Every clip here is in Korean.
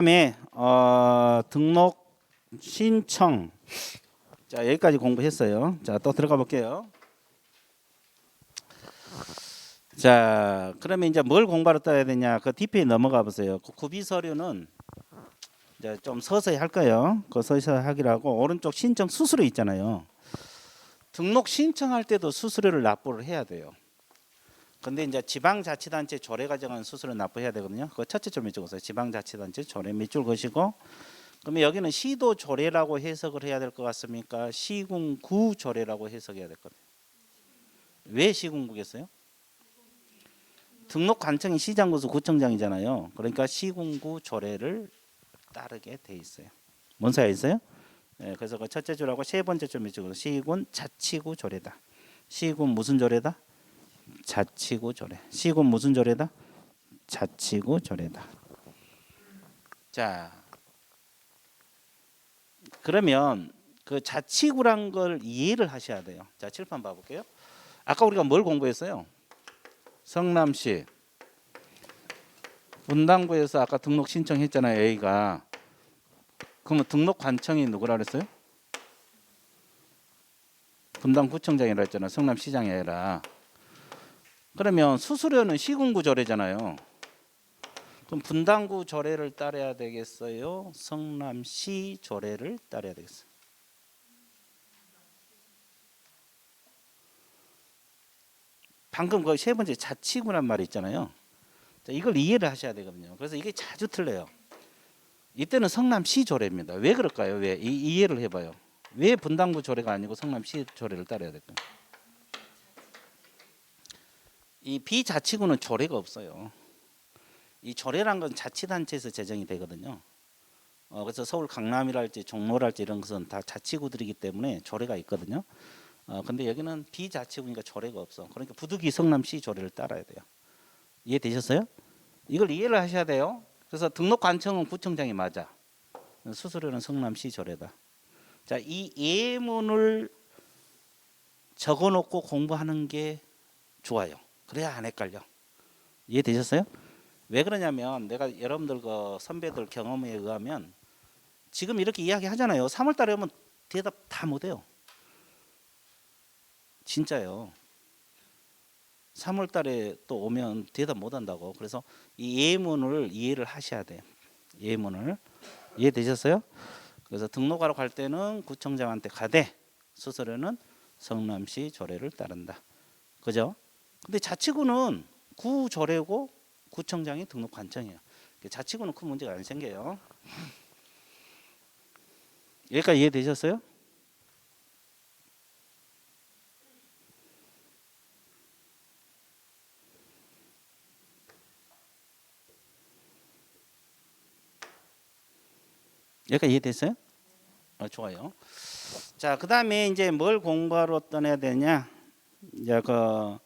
그다음에 등록 신청. 자, 여기까지 공부했어요. 자, 또 들어가 볼게요. 자, 그러면 이제 뭘 공부하러 떠야 되냐? 그 뒤에 넘어가 보세요. 그 구비 서류는 이제 좀 서서히 할 거예요. 그 서서히 하기로 하고, 오른쪽 신청 수수료 있잖아요. 등록 신청할 때도 수수료를 납부를 해야 돼요. 근데 이제 지방자치단체 조례가 정한 수수료 납부해야 되거든요. 그 첫째 줄 밑줄거세요. 지방자치단체 조례 밑줄 그시고, 그러면 여기는 시도 조례라고 해석을 해야 될 것 같습니까? 시군구 조례라고 해석해야 될 것 같아요. 왜 시군구겠어요? 등록 관청이 시장구수 구청장이잖아요. 그러니까 시군구 조례를 따르게 돼 있어요. 뭔 사이 있어요? 네, 그래서 그 첫째 줄하고 세 번째 줄 밑줄로 시군 자치구 조례다. 시군 무슨 조례다? 자치구 조례. 시군 무슨 조례다? 자치구 조례다. 자, 그러면 그 자치구란 걸 이해를 하셔야 돼요. 자, 칠판 봐볼게요. 아까 우리가 뭘 공부했어요? 성남시 분당구에서 아까 등록 신청했잖아요. A가. 그러면 등록 관청이 누구라 그랬어요? 분당구청장이라 했잖아. 성남시장이 아니라. 그러면 수수료는 시군구 조례잖아요. 그럼 분당구 조례를 따라야 되겠어요? 성남시 조례를 따라야 되겠어요? 방금 그 세 번째 자치구란 말이 있잖아요. 자, 이걸 이해를 하셔야 되거든요. 그래서 이게 자주 틀려요. 이때는 성남시 조례입니다. 왜 그럴까요? 왜? 이해를 해봐요. 왜 분당구 조례가 아니고 성남시 조례를 따라야 될까요? 이 비자치구는 조례가 없어요. 이 조례란 건 자치단체에서 제정이 되거든요. 그래서 서울 강남이랄지 종로랄지 이런 것은 다 자치구들이기 때문에 조례가 있거든요. 근데 여기는 비자치구니까 조례가 없어. 그러니까 부득이 성남시 조례를 따라야 돼요. 이해되셨어요? 이걸 이해를 하셔야 돼요. 그래서 등록관청은 구청장이 맞아. 수수료는 성남시 조례다. 자, 이 예문을 적어놓고 공부하는 게 좋아요. 그래야 안 헷갈려. 이해되셨어요? 왜 그러냐면 내가 여러분들 그 선배들 경험에 의하면 지금 이렇게 이야기 하잖아요. 3월 달에 오면 대답 다 못해요. 진짜요. 3월 달에 또 오면 대답 못 한다고. 그래서 이 예문을 이해를 하셔야 돼요. 예문을. 이해되셨어요? 그래서 등록하러 갈 때는 구청장한테 가되 수수료는 성남시 조례를 따른다. 그죠? 근데 자치구는 구조례고 구청장이 등록 관청이에요. 자치구는 큰 문제가 안 생겨요. 여기까지 이해되셨어요? 여기까지 이해됐어요? 좋아요. 자, 그다음에 이제 뭘 공부하러 떠나야 되냐? 이제 그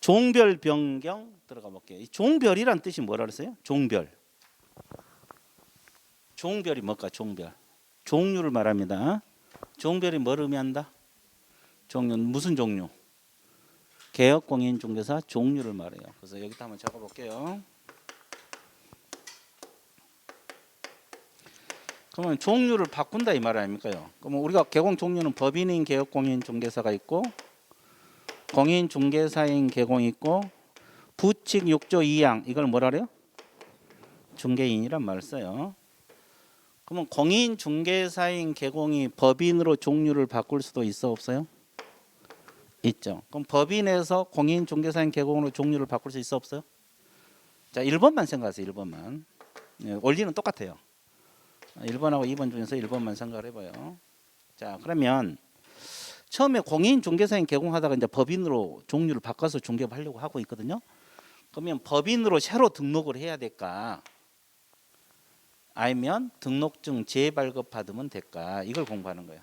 종별 변경 들어가 볼게요. 이 종별이란 뜻이 뭐라 그랬어요? 종별. 종별이 뭘까? 종별. 종류를 말합니다. 종별이 뭘 의미한다? 종류 무슨 종류? 개업공인중개사 종류를 말해요. 그래서 여기다 한번 적어 볼게요. 그러면 종류를 바꾼다 이 말 아닙니까요? 그러면 우리가 개공 종류는 법인인 개업공인중개사가 있고 공인중개사인 개공이 있고 부칙 6조 2항 이걸 뭐라 그래요? 중개인이란 말을 써요. 그러면 공인중개사인 개공이 법인으로 종류를 바꿀 수도 있어 없어요? 있죠. 그럼 법인에서 공인중개사인 개공으로 종류를 바꿀 수 있어 없어요? 자, 1번만 생각하세요. 1번만. 원리는 똑같아요. 1번하고 2번 중에서 1번만 생각을 해봐요. 자, 그러면 처음에 공인중개사인 개공하다가 이제 법인으로 종류를 바꿔서 중개하려고 하고 있거든요. 그러면 법인으로 새로 등록을 해야 될까? 아니면 등록증 재발급 받으면 될까? 이걸 공부하는 거예요.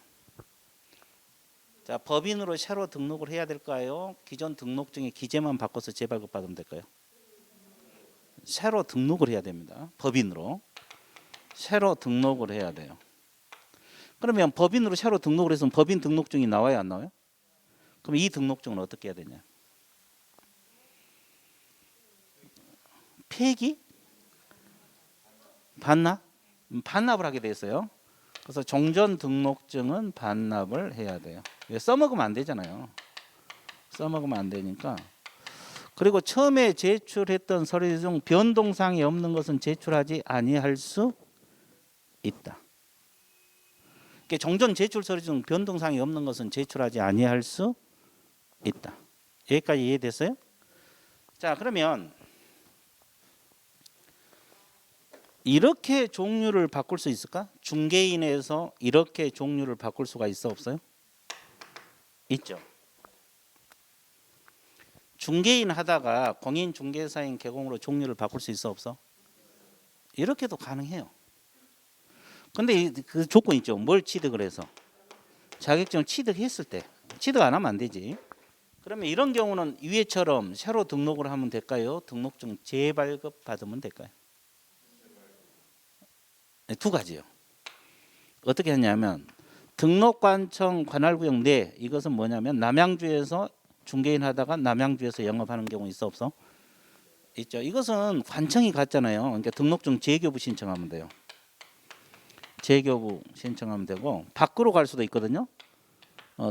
자, 법인으로 새로 등록을 해야 될까요? 기존 등록증의 기재만 바꿔서 재발급 받으면 될까요? 새로 등록을 해야 됩니다. 법인으로. 새로 등록을 해야 돼요. 그러면 법인으로 새로 등록을 해서 법인 등록증이 나와야 안 나와요? 그럼 이 등록증은 어떻게 해야 되냐? 폐기? 반납? 반납을 하게 돼 있어요. 그래서 종전 등록증은 반납을 해야 돼요. 써먹으면 안 되잖아요. 써먹으면 안 되니까. 그리고 처음에 제출했던 서류 중 변동사항이 없는 것은 제출하지 아니할 수 있다. 그러니까 종전 제출 서류 중 변동사항이 없는 것은 제출하지 아니할 수 있다. 여기까지 이해됐어요? 자, 그러면 이렇게 종류를 바꿀 수 있을까? 중개인에서 이렇게 종류를 바꿀 수가 있어 없어요? 있죠. 중개인 하다가 공인중개사인 개공으로 종류를 바꿀 수 있어 없어? 이렇게도 가능해요. 근데 그 조건 있죠. 뭘 취득을 해서? 자격증을 취득했을 때. 취득 안 하면 안 되지. 그러면 이런 경우는 위에처럼 새로 등록을 하면 될까요? 등록증 재발급 받으면 될까요? 네, 두 가지요. 어떻게 했냐면 등록관청 관할구역 내 이것은 뭐냐면 남양주에서 중개인 하다가 남양주에서 영업하는 경우 있어 없어? 있죠. 이것은 관청이 같잖아요. 그러니까 등록증 재교부 신청하면 돼요. 재교부 신청하면 되고 밖으로 갈 수도 있거든요.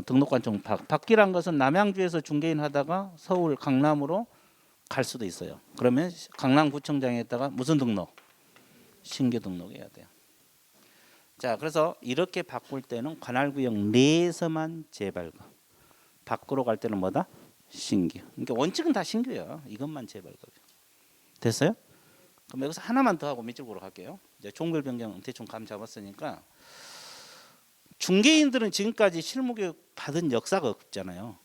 등록관청 밖이란 것은 남양주에서 중개인 하다가 서울 강남으로 갈 수도 있어요. 그러면 강남구청장에다가 무슨 등록? 신규 등록해야 돼요. 자, 그래서 이렇게 바꿀 때는 관할구역 내에서만 재발급. 밖으로 갈 때는 뭐다? 신규. 그러니까 원칙은 다 신규야. 이것만 재발급. 됐어요? 그럼 여기서 하나만 더 하고 밑쪽으로 갈게요. 이제 종별 변경 대충 감 잡았으니까 중개인들은 지금까지 실무교육 받은 역사가 없잖아요.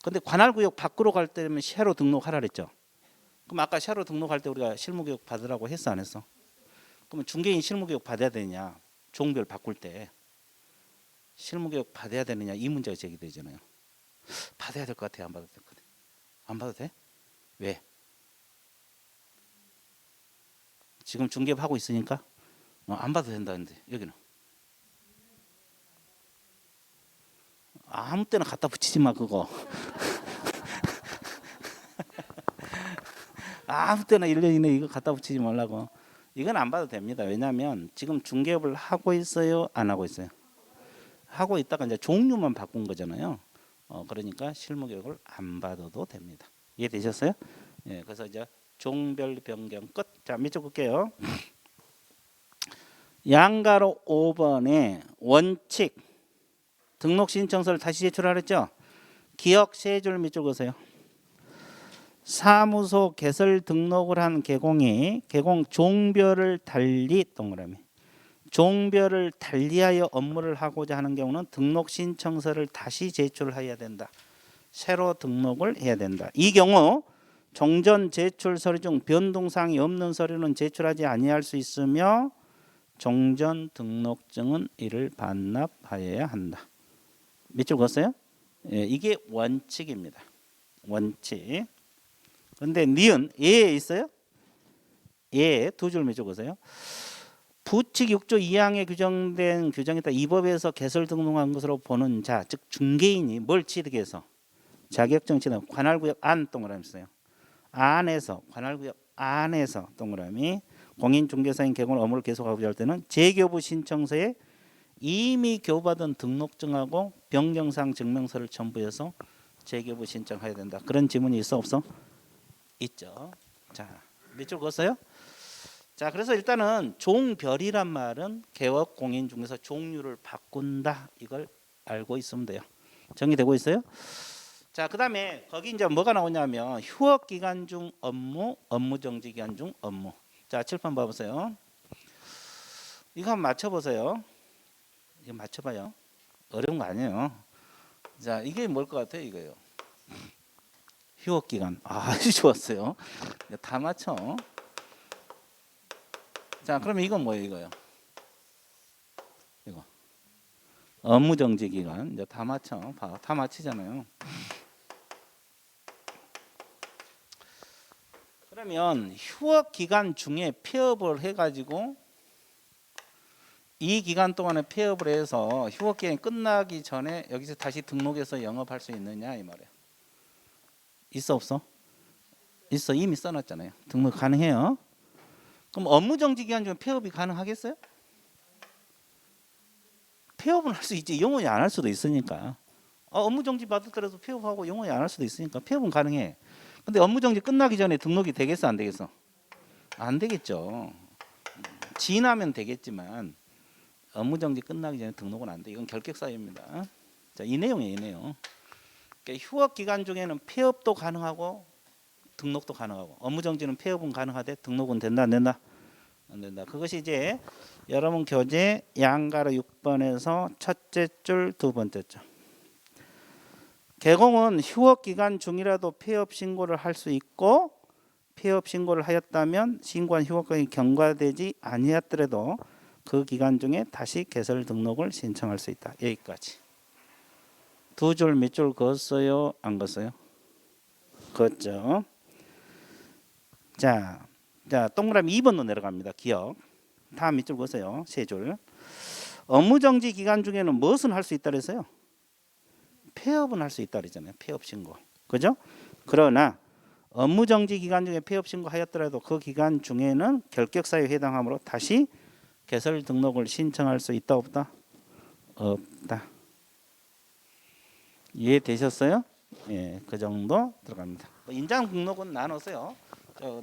근데 관할구역 밖으로 갈 때면 새로 등록하라 그랬죠. 그럼 아까 새로 등록할 때 우리가 실무교육 받으라고 했어 안 했어? 그러면 중개인 실무교육 받아야 되냐? 종별 바꿀 때 실무교육 받아야 되느냐 이 문제가 제기되잖아요. 받아야 될 것 같아요. 안 받아도 될 것 같아요. 안 받아도 돼? 왜? 지금 중개하고 있으니까 안 받아도 된다는데 여기는 아무 때나 갖다 붙이지 마 그거. 아무 때나 1년 이내 이거 갖다 붙이지 말라고. 이건 안 받아도 됩니다. 왜냐하면 지금 중개업을 하고 있어요, 안 하고 있어요? 하고 있다가 이제 종류만 바꾼 거잖아요. 그러니까 실무교육을 안 받아도 됩니다. 이해되셨어요? 예, 그래서 이제 종별 변경 끝. 자, 밑줄 볼게요. 양가로 5번에 원칙 등록 신청서를 다시 제출하랬죠? 기억 세 줄 밑줄 그으세요. 사무소 개설 등록을 한 개공이 개공 종별을 달리 동그라미 종별을 달리하여 업무를 하고자 하는 경우는 등록 신청서를 다시 제출해야 된다. 새로 등록을 해야 된다. 이 경우 종전 제출 서류 중 변동사항이 없는 서류는 제출하지 아니할 수 있으며 종전 등록증은 이를 반납하여야 한다. 밑줄 그었어요? 예, 이게 원칙입니다. 원칙. 근데 니은 예에 있어요? 예, 두 줄 밑줄 그으세요. 부칙 6조 2항에 규정된 규정에 따라 이 법에서 개설 등록한 것으로 보는 자, 즉 중개인이 뭘 취득해서 자격증 취득 관할구역 안 동그라미 써요. 안에서 관할구역 안에서 동그라미 공인중개사인 개공을 업무를 계속하고자 할 때는 재교부 신청서에 이미 교부받은 등록증하고 변경사항 증명서를 첨부해서 재교부 신청해야 된다. 그런 지문이 있어 없어? 있죠. 자, 밑줄 그었어요? 자, 그래서 일단은 종별이란 말은 개업 공인중개사 종류를 바꾼다. 이걸 알고 있으면 돼요. 정리되고 있어요? 자, 그다음에 거기 이제 뭐가 나오냐면 휴업 기간 중 업무, 업무 정지 기간 중 업무. 자, 칠판 봐보세요. 이거 한번 맞춰보세요. 이거 맞춰봐요. 어려운 거 아니에요. 자, 이게 뭘 것 같아요? 이거요. 휴업 기간. 아주 좋았어요. 다 맞춰. 자, 그러면 이건 뭐예요? 이거요. 이거 업무 정지 기간. 이제 다 맞춰. 다 맞히잖아요. 그러면 휴업 기간 중에 폐업을 해가지고 이 기간 동안에 폐업을 해서 휴업 기간이 끝나기 전에 여기서 다시 등록해서 영업할 수 있느냐 이 말이에요. 있어 없어? 있어. 이미 써놨잖아요. 등록 가능해요. 그럼 업무정지 기간 중에 폐업이 가능하겠어요? 폐업은 할 수 있지. 영원히 안 할 수도 있으니까. 업무정지 받았더라도 폐업하고 영원히 안 할 수도 있으니까 폐업은 가능해. 근데 업무정지 끝나기 전에 등록이 되겠어, 안 되겠어? 안 되겠죠. 지나면 되겠지만 업무정지 끝나기 전에 등록은 안 돼. 이건 결격 사유입니다. 자, 이 내용이에요, 이 내용. 그러니까 휴업 기간 중에는 폐업도 가능하고 등록도 가능하고, 업무정지는 폐업은 가능하되 등록은 된다, 안 된다? 안 된다. 그것이 이제 여러분 교재 양가로 6번에서 첫째 줄 두 번째 줄. 개공은 휴업 기간 중이라도 폐업 신고를 할 수 있고, 폐업 신고를 하였다면 신고한 휴업기간이 경과되지 아니하더라도 그 기간 중에 다시 개설 등록을 신청할 수 있다. 여기까지. 두 줄 몇 줄 그었어요? 안 그었어요? 그었죠. 자, 동그라미 2번로 내려갑니다. 기억. 다음 밑줄 그었어요. 세 줄. 업무정지 기간 중에는 무엇은 할 수 있다 그랬어요? 폐업은 할 수 있다 그랬잖아요. 폐업 신고. 그죠? 그러나 업무정지 기간 중에 폐업 신고하였더라도 그 기간 중에는 결격사유에 해당하므로 다시 개설 등록을 신청할 수 있다, 없다? 없다. 이해되셨어요? 예, 그 정도 들어갑니다. 인장 등록은 나눴어요.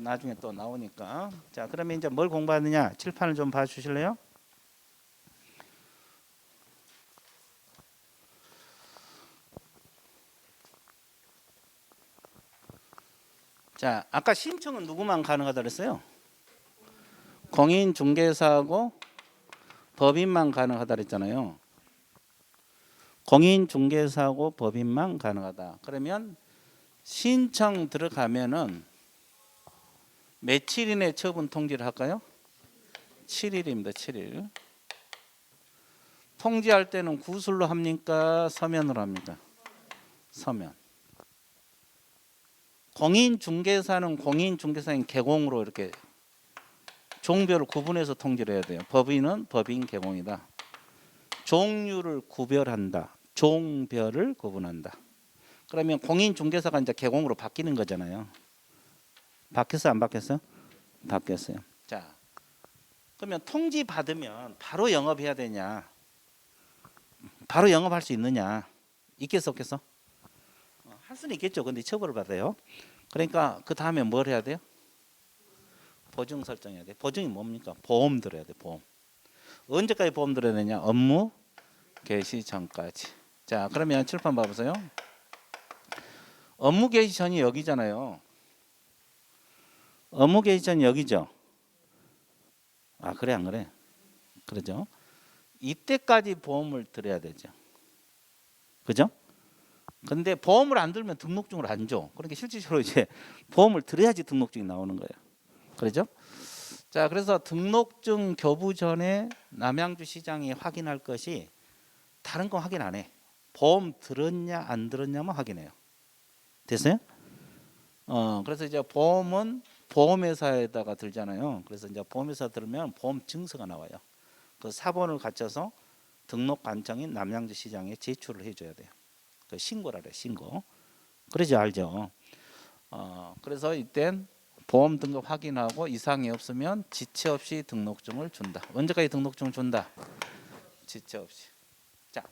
나중에 또 나오니까. 자, 그러면 이제 뭘 공부하느냐? 칠판을 좀 봐주실래요? 자, 아까 신청은 누구만 가능하다 그랬어요? 공인중개사하고 법인만 가능하다 그랬잖아요. 공인중개사하고 법인만 가능하다. 그러면 신청 들어가면은 며칠 이내 처분 통지를 할까요? 7일입니다. 7일. 통지할 때는 구술로 합니까? 서면으로 합니까? 서면. 공인중개사는 공인중개사인 개공으로 이렇게 종별을 구분해서 통지를 해야 돼요. 법인은 법인 개공이다. 종류를 구별한다. 종별을 구분한다. 그러면 공인중개사가 이제 개공으로 바뀌는 거잖아요. 바뀌었어, 안 바뀌었어? 바뀌었어요. 자, 그러면 통지 받으면 바로 영업해야 되냐? 바로 영업할 수 있느냐? 있겠어, 없겠어? 할 수는 있겠죠. 근데 처벌을 받아요. 그러니까 그 다음에 뭘 해야 돼요? 보증 설정해야 돼. 보증이 뭡니까? 보험 들어야 돼. 보험. 언제까지 보험 들어야 되냐? 업무 개시 전까지. 자, 그러면 칠판 봐보세요. 업무 개시 전이 여기잖아요. 업무 개시 전이 여기죠. 아, 그래 안 그래? 그러죠. 이때까지 보험을 들어야 되죠. 그죠? 근데 보험을 안 들면 등록증을 안 줘. 그러니까 실질적으로 이제 보험을 들어야지 등록증이 나오는 거예요. 그렇죠? 자, 그래서 등록증 교부 전에 남양주 시장이 확인할 것이 다른 거 확인 안 해. 보험 들었냐 안 들었냐만 확인해요. 됐어요? 그래서 이제 보험은 보험회사에다가 들잖아요. 그래서 이제 보험회사 들으면 보험 증서가 나와요. 그 사본을 갖춰서 등록관청인 남양주 시장에 제출을 해줘야 돼요. 그 신고라 그래, 신고. 그러지 알죠? 그래서 이땐 보험 등급 확인하고 이상이 없으면 지체 없이 등록증을 준다. 언제까지 등록증을 준다? 지체 없이. 자,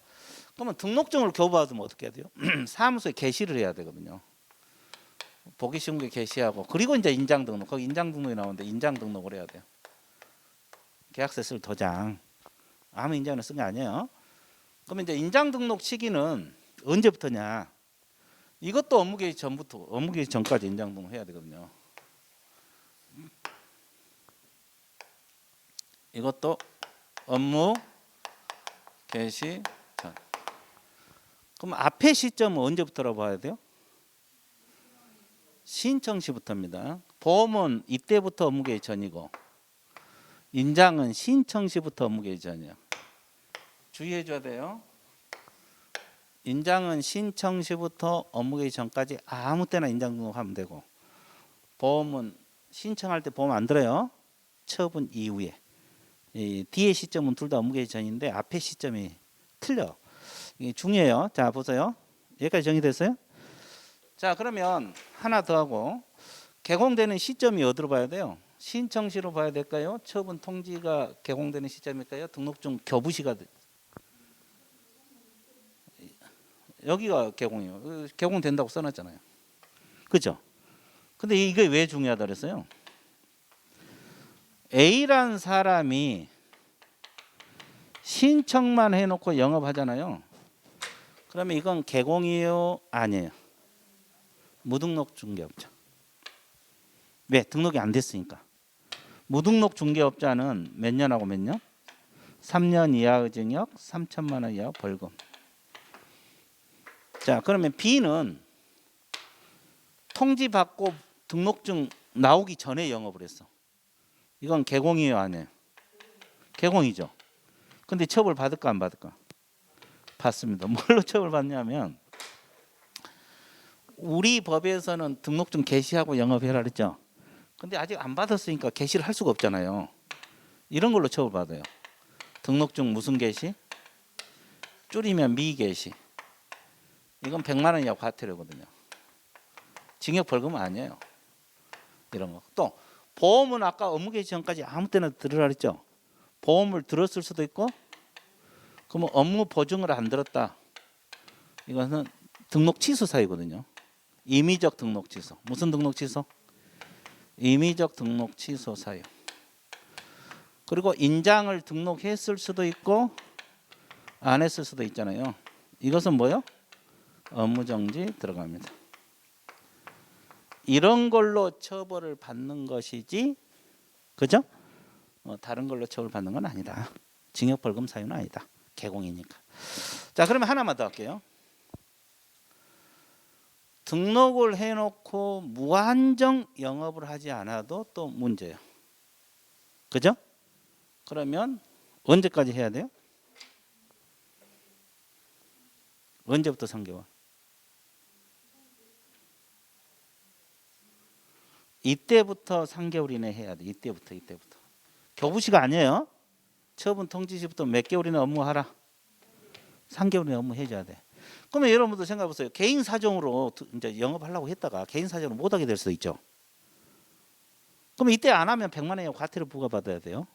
그러면 등록증을 교부받으면 어떻게 해야 돼요? 사무소에 게시를 해야 되거든요. 보기 쉬운 게 게시하고, 그리고 이제 인장 등록. 거기 인장 등록이 나오는데 인장 등록을 해야 돼요. 계약서에 쓸 도장. 아무 인장을 쓴 게 아니에요. 그러면 이제 인장 등록 시기는 언제부터냐? 이것도 업무 개시 전부터, 업무 개시 전까지 인장 등록 해야 되거든요. 이것도 업무 개시 전. 그럼 앞에 시점은 언제부터라고 봐야 돼요? 신청 시부터입니다. 보험은 이때부터 업무 개시 전이고, 인장은 신청 시부터 업무 개시 전이에요. 주의해 줘야 돼요. 인장은 신청 시부터 업무 개시 전까지 아무 때나 인장 등록하면 되고, 보험은 신청할 때 보험 안 들어요. 처분 이후에. 이 뒤에 시점은 둘 다 업무 개시 전인데 앞에 시점이 틀려. 이게 중요해요. 자, 보세요. 여기까지 정리됐어요? 자, 그러면 하나 더 하고, 개공되는 시점이 어디로 봐야 돼요? 신청시로 봐야 될까요? 처분 통지가 개공되는 시점일까요? 등록증 교부시가 여기가 개공이에요. 개공된다고 써놨잖아요. 그죠? 근데 이게 왜 중요하다 그랬어요? A란 사람이 신청만 해놓고 영업하잖아요. 그러면 이건 개공이에요? 아니에요? 무등록 중개업자. 왜? 등록이 안 됐으니까. 무등록 중개업자는 몇 년하고 몇 년? 3년 이하의 징역, 3천만 원 이하 벌금. 자, 그러면 B는 통지받고 등록증 나오기 전에 영업을 했어. 이건 개공이에요, 아니에요? 개공이죠. 근데 처벌 받을까 안 받을까? 받습니다. 뭘로 처벌 받냐면 우리 법에서는 등록증 개시하고 영업해라 그랬죠. 근데 아직 안 받았으니까 개시를 할 수가 없잖아요. 이런 걸로 처벌 받아요. 등록증 무슨 개시? 줄이면 미개시. 이건 100만 원 이하 과태료거든요. 징역 벌금은 아니에요. 이런 거. 또 보험은 아까 업무 개시 전까지 아무 때나 들으라 그랬죠. 보험을 들었을 수도 있고, 그러면 업무 보증을 안 들었다. 이것은 등록 취소 사유거든요. 임의적 등록 취소. 무슨 등록 취소? 임의적 등록 취소 사유. 그리고 인장을 등록했을 수도 있고 안 했을 수도 있잖아요. 이것은 뭐요? 업무 정지 들어갑니다. 이런 걸로 처벌을 받는 것이지, 그죠? 다른 걸로 처벌 받는 건 아니다. 징역 벌금 사유는 아니다. 개공이니까. 자, 그러면 하나만 더 할게요. 등록을 해놓고 무한정 영업을 하지 않아도 또 문제예요. 그죠? 그러면 언제까지 해야 돼요? 언제부터 3개월? 이때부터 3개월 이내 해야 돼. 이때부터. 교부시가 아니에요. 처분 통지시부터 몇 개월 이내 업무하라. 3개월 이내 업무 해줘야 돼. 그러면 여러분들 생각해 보세요. 개인 사정으로 이제 영업하려고 했다가 개인 사정으로 못하게 될 수도 있죠. 그러면 이때 안 하면 100만 원의 과태료 부과받아야 돼요.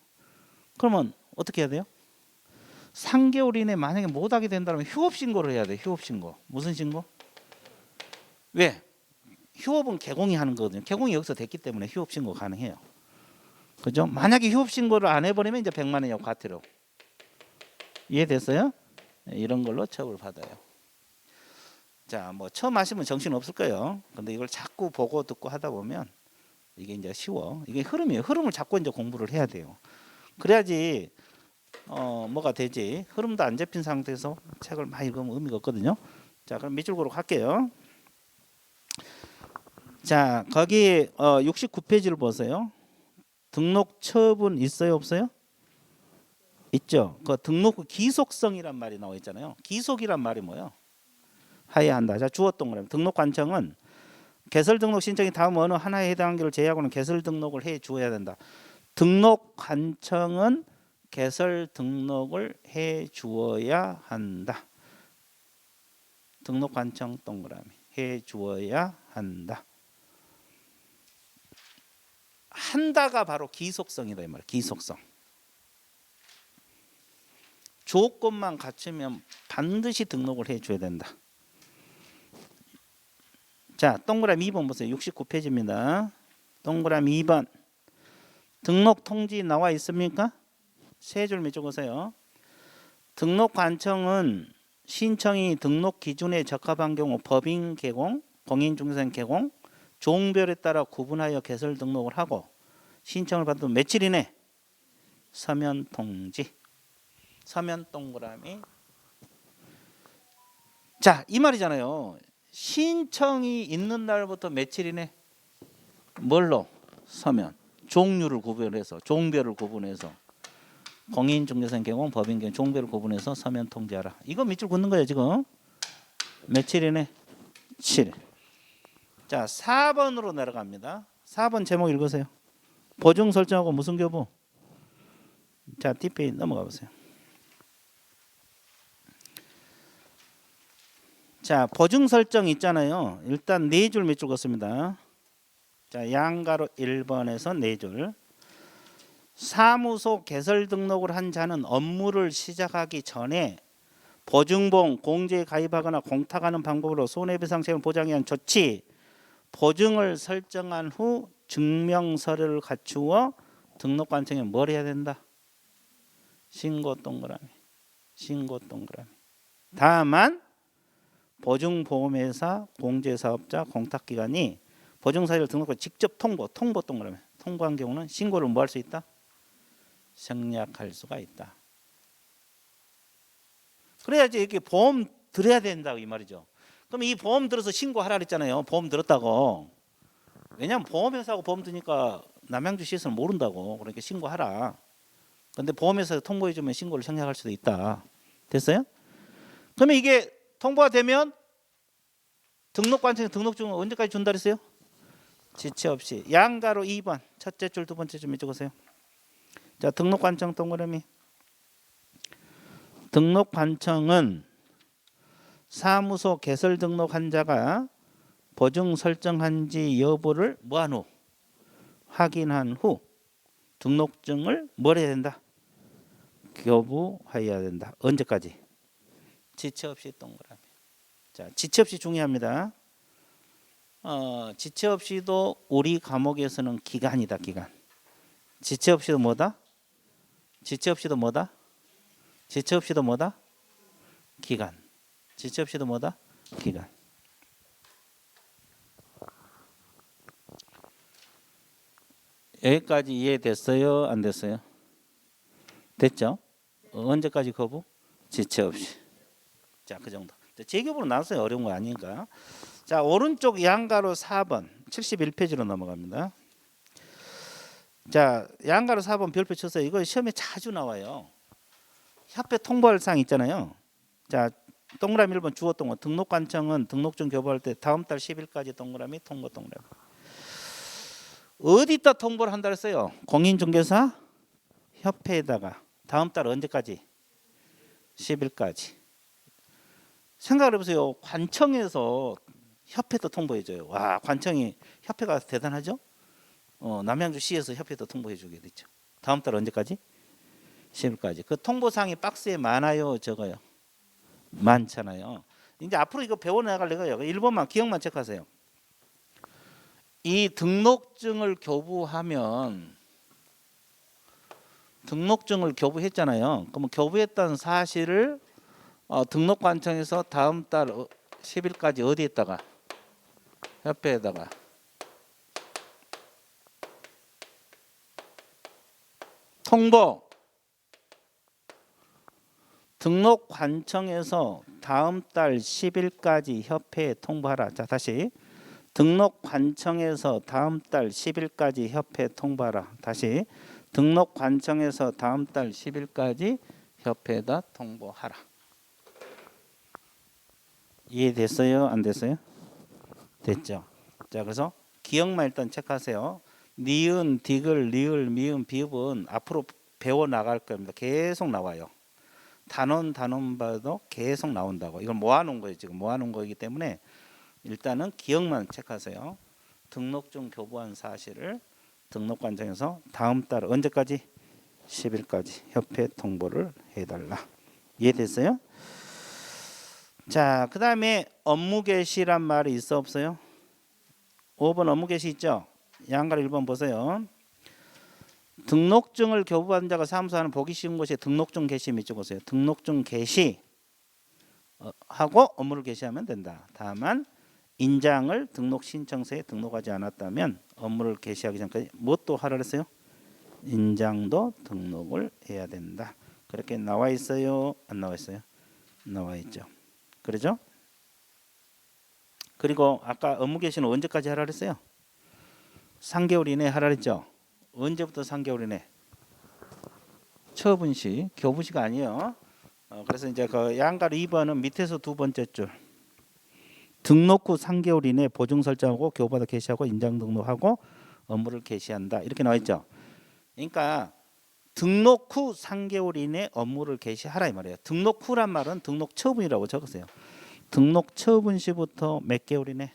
그러면 어떻게 해야 돼요? 3개월 이내 만약에 못하게 된다면 휴업 신고를 해야 돼. 휴업 신고. 무슨 신고? 왜? 휴업은 개공이 하는 거거든요. 개공이 여기서 됐기 때문에 휴업 신고 가능해요. 그죠? 만약에 휴업 신고를 안 해버리면 이제 100만 원의 과태료. 이해됐어요? 이런 걸로 처벌 받아요. 자, 뭐 처음 하시면 정신 없을 거예요. 근데 이걸 자꾸 보고 듣고 하다 보면 이게 이제 쉬워. 이게 흐름이에요. 흐름을 잡고 이제 공부를 해야 돼요. 그래야지 뭐가 되지. 흐름도 안 잡힌 상태에서 책을 많이 읽으면 의미가 없거든요. 자, 그럼 밑줄 그로 갈게요. 자, 거기 69페이지를 보세요. 등록 처분 있어요, 없어요? 있죠. 그 등록 기속성이란 말이 나와 있잖아요. 기속이란 말이 뭐예요? 하야한다. 자, 주어 동그라미. 등록 관청은 개설 등록 신청이 다음 어느 하나에 해당하는 것을 제외하고는 개설 등록을 해 주어야 된다. 등록 관청은 개설 등록을 해 주어야 한다. 등록 관청 동그라미. 해 주어야 한다. 한다가 바로 기속성이다 이 말. 기속성. 조건만 갖추면 반드시 등록을 해 줘야 된다. 자, 동그라미 2번 보세요. 69페이지입니다. 동그라미 2번. 등록 통지 나와 있습니까? 세 줄 밑줄 그으세요. 등록 관청은 신청이 등록 기준에 적합한 경우 법인 개공, 공인중개사인 개공, 종별에 따라 구분하여 개설 등록을 하고 신청을 받은 며칠 이내 서면 통지. 서면 동그라미. 자, 이 말이잖아요. 신청이 있는 날부터 며칠 이내 뭘로? 서면. 종류를 구분해서, 종별을 구분해서 공인중개사인 개공, 법인 개공, 종별을 구분해서 서면 통지하라. 이거 밑줄 긋는 거예요 지금. 며칠 이내? 7일. 자, 4번으로 내려갑니다. 4번 제목 읽으세요. 보증 설정하고 무슨 교부? 자, 뒷페이지 넘어가 보세요. 자, 보증 설정 있잖아요. 일단 4줄 밑줄 긋습니다. 자, 양가로 1번에서 4줄. 사무소 개설 등록을 한 자는 업무를 시작하기 전에 보증보험 공제에 가입하거나 공탁하는 방법으로 손해배상책임을 보장하기 위한 조치, 보증을 설정한 후 증명서류를 갖추어 등록관청에 뭘 해야 된다? 신고 동그라미. 신고 동그라미. 다만 보증보험회사, 공제사업자, 공탁기관이 보증사유를 등록하고 직접 통보 동그라미. 통보한 경우는 신고를 뭐 할 수 있다? 생략할 수가 있다. 그래야지 이렇게 보험 들어야 된다고 이 말이죠. 그럼 이 보험 들어서 신고하라 그랬잖아요. 보험 들었다고. 왜냐하면 보험회사하고 보험 드니까 남양주시에서는 모른다고. 그러니까 신고하라. 근데 보험회사에서 통보해주면 신고를 생략할 수도 있다. 됐어요? 그러면 이게 통보가 되면 등록관청에 등록증을 언제까지 준다 그랬어요? 지체 없이. 양가로 2번 첫째 줄 두 번째 줄 적으세요. 자, 등록관청 동그라미. 등록관청은 사무소 개설 등록한 자가 보증 설정한지 여부를 뭐한 후? 확인한 후 등록증을 뭘 해야 된다? 교부해야 된다. 언제까지? 지체 없이 동그라미. 자, 지체 없이 중요합니다. 지체 없이도 우리 과목에서는 기간이다. 기간. 지체 없이도 뭐다? 지체 없이도 뭐다? 지체 없이도 뭐다? 기간. 지체 없이도 뭐다? 기간. 여기까지 이해됐어요? 안 됐어요? 됐죠? 언제까지 거부? 지체 없이. 자, 그 정도. 제곱으로 나왔어요. 어려운 거 아니니까. 자, 오른쪽 양가로 4번 71페이지로 넘어갑니다. 자, 양가로 4번 별표 쳤어요. 이거 시험에 자주 나와요. 협회 통보할 사항 있잖아요. 자, 동그라미 1번 주어 동거. 등록관청은 등록증 교부할 때 다음 달 10일까지 동그라미 통보 동그라미. 어디다 통보를 한다 그랬어요? 공인중개사 협회에다가 다음 달 언제까지? 10일까지. 생각을 해보세요. 관청에서 협회도 통보해줘요. 와, 관청이 협회가 대단하죠? 남양주시에서 협회도 통보해주게 됐죠. 다음 달 언제까지? 10일까지. 그 통보사항이 박스에 많아요, 적어요? 많잖아요. 이제 앞으로 이거 배워나갈 거예요. 1번만 기억만 체크하세요. 이 등록증을 교부하면 등록증을 교부했잖아요. 그러면 교부했다는 사실을 등록관청에서 다음 달 10일까지 어디에다가? 협회에다가 통보. 등록관청에서 다음 달 10일까지 협회에 통보하라. 자, 다시. 등록관청에서 다음 달 10일까지 협회에 통보하라. 다시. 등록관청에서 다음 달 10일까지 협회에다 통보하라. 이해됐어요? 안 됐어요? 됐죠? 자, 그래서 기억만 일단 체크하세요. 니은, 디귿, 리을, 미음, 비읍은 앞으로 배워 나갈 겁니다. 계속 나와요. 단원봐도 계속 나온다고. 이걸 모아놓은 거예요. 지금 모아놓은 거이기 때문에 일단은 기억만 체크하세요. 등록증 교부한 사실을 등록관청에서 다음 달 언제까지? 10일까지 협회 통보를 해달라. 이해됐어요? 자, 그 다음에 업무 개시란 말이 있어 없어요? 5번 업무 개시 있죠? 양가로 1번 보세요. 등록증을 교부한 자가 사무소하는 보기 쉬운 곳에 등록증 개시 밑줄 보세요. 등록증 개시 하고 업무를 개시하면 된다. 다만 인장을 등록 신청서에 등록하지 않았다면 업무를 개시하기 전까지 무엇도 하라 그랬어요? 인장도 등록을 해야 된다. 그렇게 나와 있어요? 안 나와 있어요? 나와 있죠. 그러죠? 그리고 아까 업무 개시는 언제까지 하라 그랬어요? 3개월 이내에 하라 그랬죠? 언제부터 3개월 이내? 처분시, 교부시가 아니에요. 그래서 이제 그 양가로 2번은 밑에서 두 번째 줄. 등록 후 3개월 이내 보증 설정하고 교부받아 개시하고 인장 등록하고 업무를 개시한다. 이렇게 나와 있죠. 그러니까 등록 후 3개월 이내 업무를 개시하라 이 말이에요. 등록 후란 말은 등록 처분이라고 적으세요. 등록 처분 시부터 몇 개월 이내?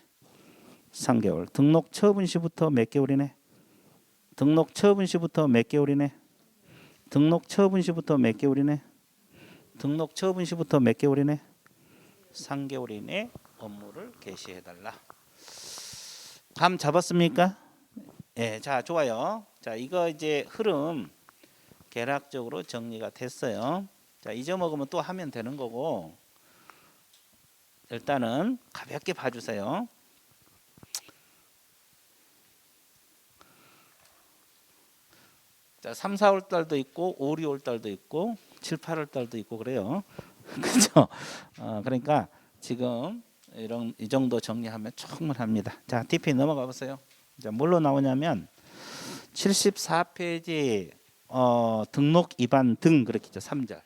3개월. 등록 처분 시부터 몇 개월이네? 등록 처분 시부터 몇 개월이네? 등록 처분 시부터 몇 개월이네? 등록 처분 시부터 몇 개월이네? 3개월 이내 업무를 개시해 달라. 감 잡았습니까? 예, 자, 좋아요. 자, 이거 이제 흐름 개략적으로 정리가 됐어요. 자, 잊어먹으면 또 하면 되는 거고, 일단은 가볍게 봐주세요. 자, 3, 4월 달도 있고 5, 6월 달도 있고 7, 8월 달도 있고 그래요. 그렇죠? 그러니까 지금 이 정도 정리하면 충분합니다. 자, DP 넘어가 보세요. 자, 뭘로 나오냐면 74페이지 등록 위반 등 그렇게 있죠. 3절.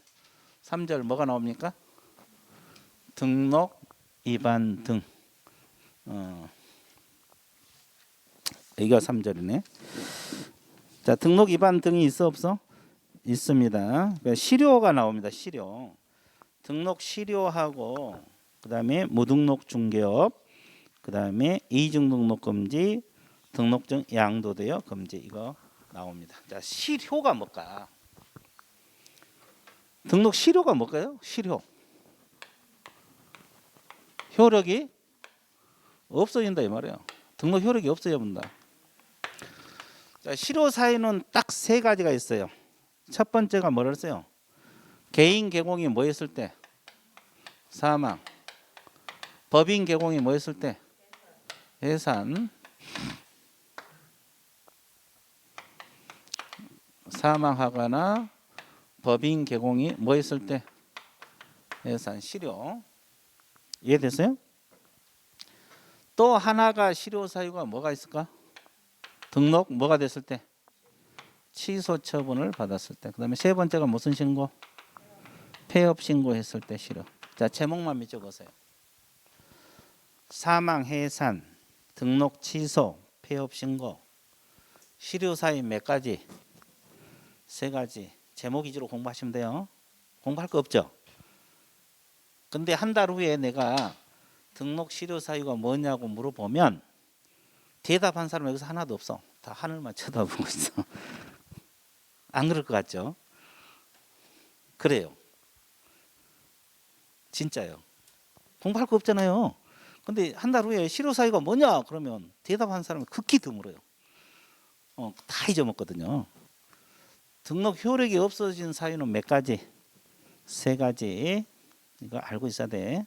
3절 뭐가 나옵니까? 등록 위반 등. 이거 3절이네. 자, 등록 위반 등이 있어 없어? 있습니다. 그러니까 실효가 나옵니다. 실효. 등록 실효하고 그다음에 무등록 중개업, 그다음에 이중 등록 금지, 등록증 양도되어 금지 이거 나옵니다. 자, 실효가 뭘까? 등록 실효가 뭘까요? 실효. 효력이 없어진다 이 말이에요. 등록 효력이 없어져 본다. 자, 실효 사유는 딱 세 가지가 있어요. 첫 번째가 뭐를 써요? 개인 개공이 뭐였을 때? 사망. 법인 개공이 뭐였을 때? 해산. 사망하거나 법인 개공이 뭐였을 때? 해산. 실효. 이해됐어요? 또 하나가 실효 사유가 뭐가 있을까? 등록 뭐가 됐을 때? 취소 처분을 받았을 때. 그 다음에 세 번째가 무슨 신고? 폐업 신고했을 때 실효. 자, 제목만 적으세요. 사망, 해산, 등록 취소, 폐업 신고. 실효 사유 몇 가지? 세 가지. 제목 위주로 공부하시면 돼요. 공부할 거 없죠? 근데 한 달 후에 내가 등록 실효 사유가 뭐냐고 물어보면 대답한 사람 여기서 하나도 없어. 다 하늘만 쳐다보고 있어. 안 그럴 것 같죠? 그래요. 진짜요. 공부할 거 없잖아요. 근데 한 달 후에 실효 사유가 뭐냐 그러면 대답한 사람이 극히 드물어요. 다 잊어먹거든요. 등록 효력이 없어진 사유는 몇 가지? 세 가지. 이거 알고 있어야 돼.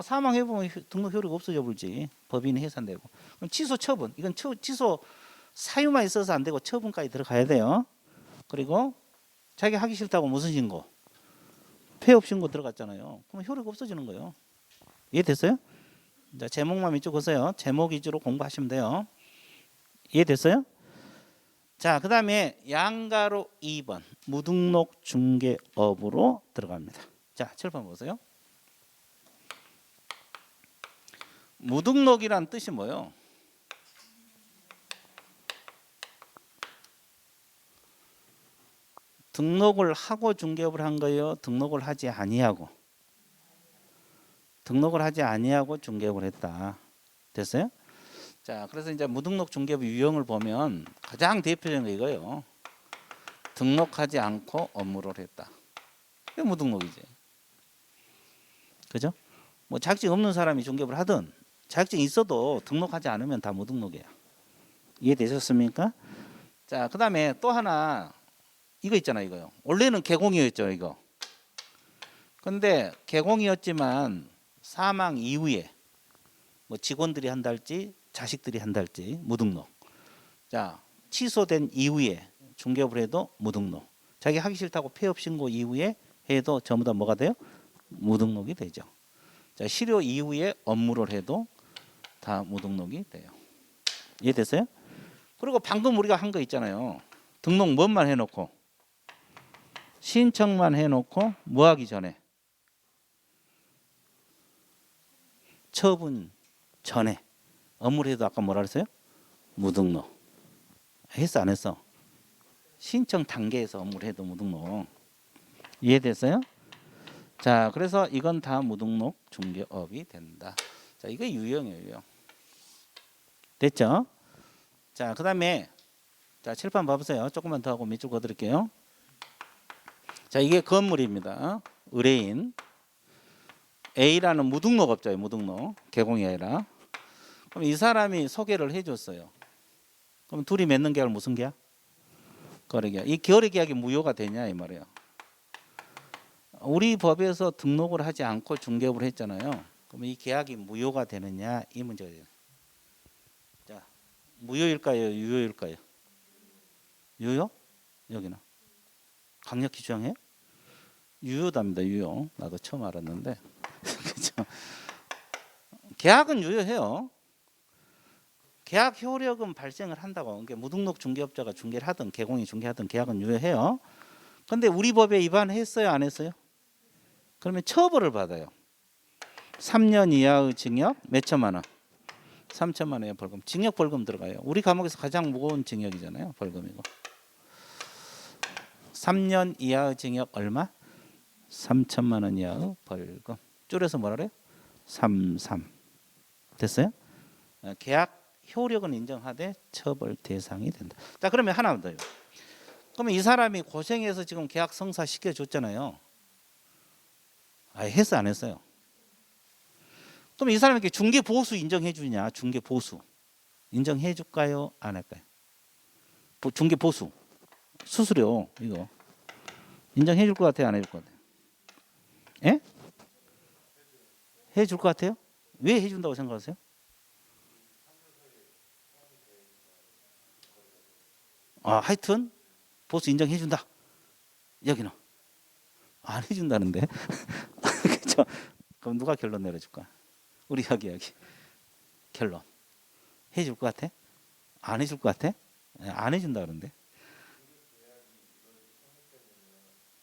사망해보면 등록 효력이 없어져 버리지. 법인이 해산되고. 그럼 취소 처분. 이건 취소 사유만 있어서 안 되고 처분까지 들어가야 돼요. 그리고 자기 하기 싫다고 무슨 신고? 폐업 신고 들어갔잖아요. 그럼 효력 없어지는 거예요. 이해됐어요? 자, 제목만 이쪽 보세요. 제목 위주로 공부하시면 돼요. 이해됐어요? 자, 그 다음에 양가로 2번 무등록 중개업으로 들어갑니다. 자, 7번 보세요. 무등록이란 뜻이 뭐예요? 등록을 하고 중개업을 한 거예요? 등록을 하지 아니하고? 등록을 하지 아니하고 중개업을 했다. 됐어요? 자, 그래서 이제 무등록 중개업 유형을 보면 가장 대표적인 게 이거예요. 등록하지 않고 업무를 했다. 그게 무등록이지. 그죠? 뭐 자격증 없는 사람이 중개업을 하든 자격증 있어도 등록하지 않으면 다 무등록이에요. 이해되셨습니까? 자, 그 다음에 또 하나 이거 있잖아요. 이거요. 원래는 개공이었죠. 이거. 근데 개공이었지만 사망 이후에 뭐 직원들이 한달지 자식들이 한달지 무등록. 자, 취소된 이후에 중개업을 해도 무등록. 자기 하기 싫다고 폐업 신고 이후에 해도 전부 다 뭐가 돼요? 무등록이 되죠. 자, 실효 이후에 업무를 해도 다 무등록이 돼요. 이해됐어요? 그리고 방금 우리가 한 거 있잖아요. 등록 뭐만 해놓고 신청만 해놓고 뭐 하기 전에? 처분 전에 업무를 해도 아까 뭐라 그랬어요? 무등록. 했어 안 했어? 신청 단계에서 업무를 해도 무등록. 이해됐어요? 자, 그래서 이건 다 무등록 중개업이 된다. 자, 이게 유형이에요. 됐죠? 자, 그다음에 자, 칠판 봐보세요. 조금만 더 하고 밑줄 그어드릴게요. 자, 이게 건물입니다. 의뢰인 A라는 무등록업자예요. 무등록 개공이 아니라. 그럼 이 사람이 소개를 해줬어요. 그럼 둘이 맺는 계약은 무슨 계약? 거래계약. 이 거래계약이 무효가 되냐 이 말이에요. 우리 법에서 등록을 하지 않고 중개업을 했잖아요. 그럼 이 계약이 무효가 되느냐 이 문제예요. 자, 무효일까요? 유효일까요? 유효? 여기는 강력히 주장해요? 유효답니다. 유효. 나도 처음 알았는데. 그렇죠? 계약은 유효해요. 계약 효력은 발생을 한다고. 그러니까 무등록 중개업자가 중개를 하든 개공이 중개하든 계약은 유효해요. 근데 우리 법에 위반했어요, 안 했어요? 그러면 처벌을 받아요. 3년 이하의 징역 몇 천만 원? 3천만 원의 벌금. 징역 벌금 들어가요. 우리 감옥에서 가장 무거운 징역이잖아요. 벌금이고. 3년 이하의 징역 얼마? 3천만 원 이하의 벌금. 줄여서 뭐라 그래요? 33. 됐어요? 계약 효력은 인정하되 처벌 대상이 된다. 자, 그러면 하나 더요. 그러면 이 사람이 고생해서 지금 계약 성사 시켜줬잖아요. 했어 안 했어요? 그럼 이 사람에게 중개 보수 인정해 주냐? 중개 보수 인정해 줄까요? 안 할까요? 중개 보수 수수료 이거 인정해 줄 것 같아요? 안 해 줄 것 같아요? 예? 해 줄 것 같아요? 왜 해준다고 생각하세요? 하여튼 보수 인정해 준다. 여기는 안 해준다는데. 그렇죠? 그럼 누가 결론 내려줄까? 우리 여기 결론 해줄 것 같아? 안 해줄 것 같아? 안 해준다 그러는데.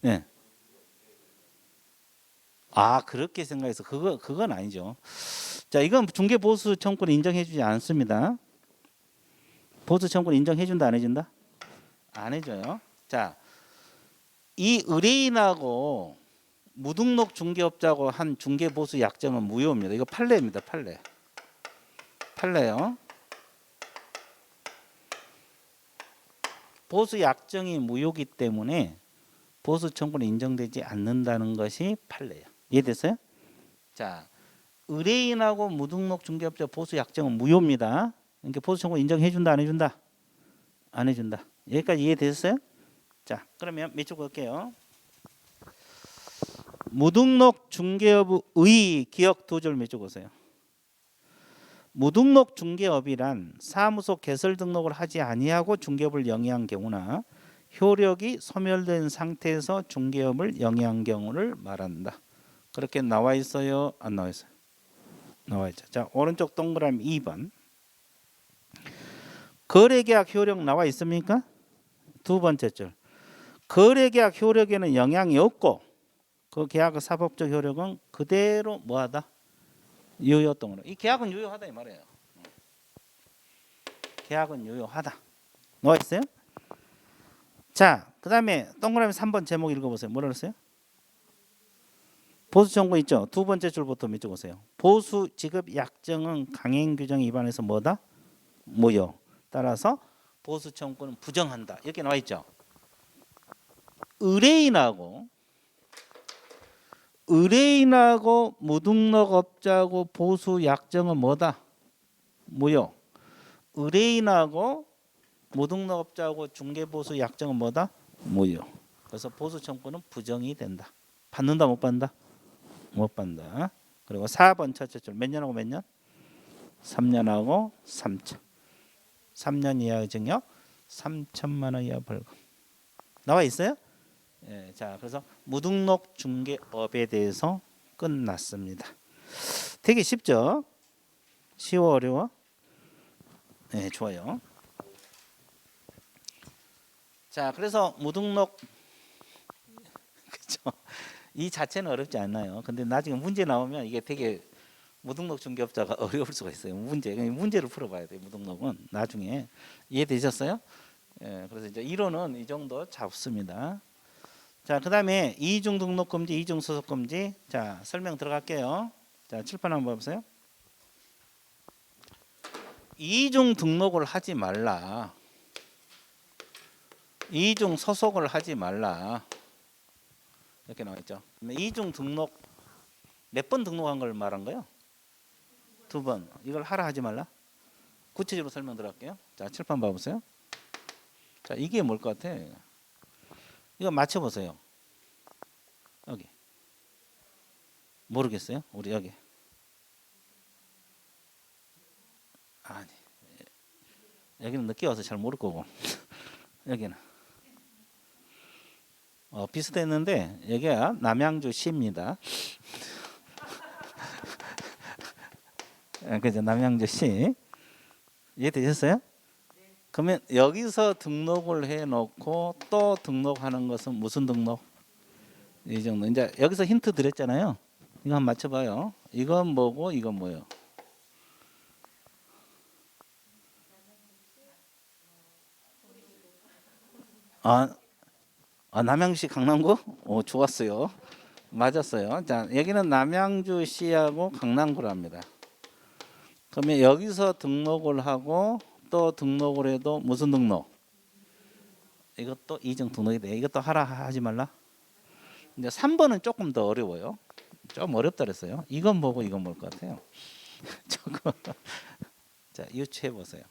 네. 그렇게 생각해서 그건 아니죠. 자, 이건 중개 보수 청구권 인정해주지 않습니다. 보수 청구권 인정해준다 안 해준다? 안 해줘요. 자, 이 의뢰인하고 무등록 중개업자고 한 중개 보수 약정은 무효입니다. 이거 판례입니다. 판례요. 보수 약정이 무효기 때문에 보수 청구는 인정되지 않는다는 것이 판례예요. 이해됐어요? 자, 의뢰인하고 무등록 중개업자 보수 약정은 무효입니다. 그러니까 보수 청구 인정해준다 안 해준다? 안 해준다. 여기까지 이해되셨어요? 자, 그러면 밑줄 그을게요. 무등록 중개업의 기억 두 줄 밑줄 그으세요. 무등록 중개업이란 사무소 개설 등록을 하지 아니하고 중개업을 영위한 경우나 효력이 소멸된 상태에서 중개업을 영위한 경우를 말한다. 그렇게 나와 있어요? 안 나와 있어요? 나와 있죠. 자, 오른쪽 동그라미 2번. 거래계약 효력 나와 있습니까? 두 번째 줄. 거래계약 효력에는 영향이 없고 그 계약의 사법적 효력은 그대로 뭐하다? 유효동으로. 이 계약은 유효하다 이 말이에요. 계약은 유효하다. 나와 있어요? 자, 그 다음에 동그라미 3번 제목 읽어보세요. 뭐라 그랬어요? 보수 청구 있죠? 두 번째 줄부터 밑줄 보세요. 보수 지급 약정은 강행 규정 위반해서 뭐다? 무효. 따라서 보수 청구는 부정한다. 이렇게 나와 있죠? 의뢰인하고 무등록업자하고 보수 약정은 뭐다? 무효. 의뢰인하고 무등록업자하고 중개보수 약정은 뭐다? 무효. 그래서 보수 청구는 부정이 된다. 받는다 못 받는다? 못 받는다. 그리고 4번 첫째 줄 몇 년하고 몇 년? 3년하고 3천. 3년 이하의 징역 3천만 원 이하 벌금. 나와 있어요? 예, 자, 그래서 무등록 중개업에 대해서 끝났습니다. 되게 쉽죠? 쉬워 어려워? 네, 좋아요. 자, 그래서 무등록 그렇죠? 이 자체는 어렵지 않나요? 근데 나중에 문제 나오면 이게 되게 무등록 중개업자가 어려울 수가 있어요. 문제를 풀어봐야 돼요. 무등록은 나중에 이해되셨어요? 예, 그래서 이제 이론은 이 정도 잡습니다. 자, 그다음에 이중 등록 금지, 이중 소속 금지. 자, 설명 들어갈게요. 자, 칠판 한번 봐보세요. 이중 등록을 하지 말라. 이중 소속을 하지 말라. 이렇게 나와 있죠. 이중 등록 몇 번 등록한 걸 말한 거예요? 2번. 이걸 하라 하지 말라. 구체적으로 설명 들어갈게요. 자, 칠판 봐보세요. 자, 이게 뭘 것 같아? 이거 맞춰보세요. 여기. 모르겠어요? 우리 여기. 아니. 여기는 늦게 와서 잘 모를 거고. 여기는. 비슷했는데 여기가 남양주시입니다. 그죠? 남양주시. 이해되셨어요? 그러면 여기서 등록을 해놓고 또 등록하는 것은 무슨 등록? 이 정도. 이제 여기서 힌트 드렸잖아요. 이거 한번 맞춰봐요. 이건 뭐고 이건 뭐예요? 남양주시 강남구? 좋았어요. 맞았어요. 자, 여기는 남양주시하고 강남구랍니다. 그러면 여기서 등록을 하고 또 등록을 해도 무슨 등록? 이것도 이중 등록이 돼. 이것도 하라 하지 말라. 이제 3번은 조금 더 어려워요. 좀 어렵다 그랬어요. 이건 뭐고 이건 뭘 것 같아요? 조금. 자, 유추해 보세요.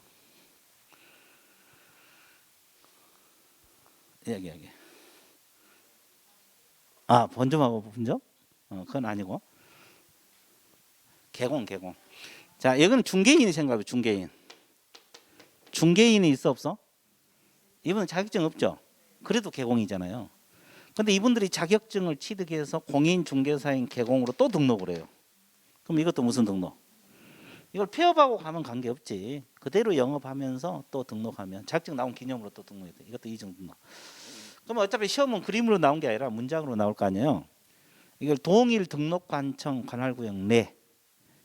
여기. 본점하고 분점? 그건 아니고. 개공. 자, 여기는 중개인이 생각해요. 중개인이 있어 없어? 이분은 자격증 없죠. 그래도 개공이잖아요. 근데 이분들이 자격증을 취득해서 공인중개사인 개공으로 또 등록을 해요. 그럼 이것도 무슨 등록? 이걸 폐업하고 가면 관계없지. 그대로 영업하면서 또 등록하면 자격증 나온 기념으로 또 등록이 돼. 이것도 이중 등록. 그럼 어차피 시험은 그림으로 나온 게 아니라 문장으로 나올 거 아니에요. 이걸 동일 등록관청 관할구역 내.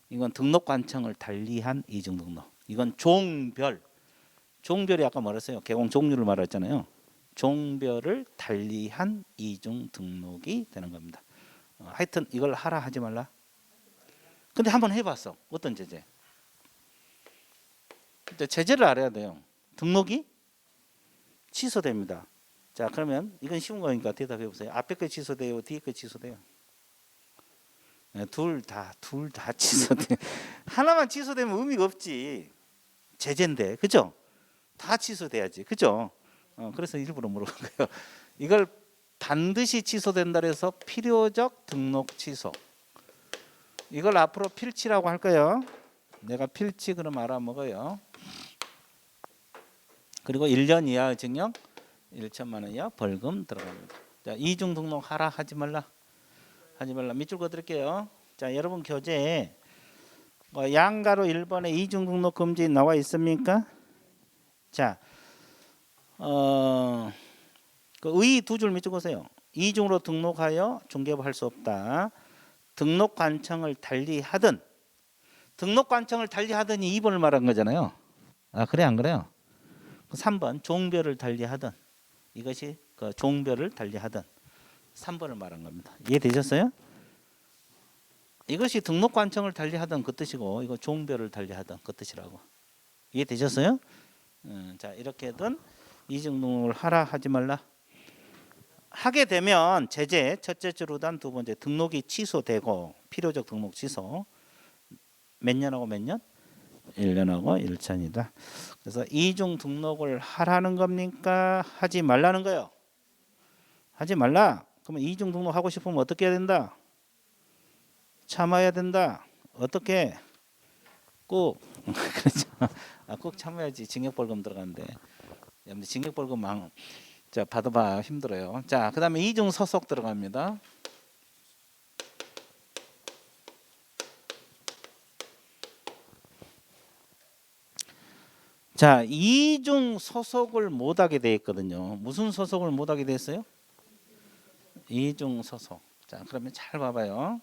이건 등록관청을 달리한 이중 등록. 이건 종별. 종별이 아까 말했어요. 개공 종류를 말했잖아요. 종별을 달리한 이중 등록이 되는 겁니다. 하여튼 이걸 하라 하지 말라. 근데 한번 해봤어. 어떤 제재? 제재를 알아야 돼요. 등록이 취소됩니다. 자, 그러면 이건 쉬운 거니까 대답해 보세요. 앞에 거 취소돼요? 뒤에 거 취소돼요? 둘 다 취소돼. 하나만 취소되면 의미가 없지. 제재인데, 그죠? 다 취소돼야지, 그죠? 그래서 일부러 물어본 거예요. 이걸 반드시 취소된다 해서 필요적 등록 취소. 이걸 앞으로 필치라고 할 거예요. 내가 필치 그럼 알아먹어요. 그리고 1년 이하의 징역, 1천만 원 이하 벌금 들어갑니다. 자, 이중 등록 하라 하지 말라. 밑줄 그어드릴게요. 자, 여러분 교재에 양가로 1번에 이중 등록 금지 나와 있습니까? 자, 의 두 줄 밑줄 그으세요. 이중으로 등록하여 중개업할 수 없다. 등록관청을 달리하든. 등록관청을 달리하든이 2번을 말한 거잖아요. 그래 안 그래요? 3번 종별을 달리하든. 이것이 그 종별을 달리하든 3번을 말한 겁니다. 이해되셨어요? 이것이 등록관청을 달리하든 그 뜻이고 이거 종별을 달리하든 그 뜻이라고. 이해되셨어요? 자, 이렇게든 이중 등록을 하라 하지 말라. 하게 되면 제재 첫째 줄 후단 두 번째 등록이 취소되고 필요적 등록 취소. 몇 년하고 몇 년? 1년하고 1천이다. 그래서 이중 등록을 하라는 겁니까? 하지 말라는 거예요. 하지 말라. 그러면 이중 등록 하고 싶으면 어떻게 해야 된다? 참아야 된다. 어떻게? 꼭 그렇죠. 꼭 참아야지. 징역벌금 들어가는데. 징역벌금 자, 받아봐 힘들어요. 자, 그다음에 이중 소속 들어갑니다. 자, 이중 소속을 못하게 돼 있거든요. 무슨 소속을 못하게 됐어요? 이중 소속. 자, 그러면 잘 봐봐요.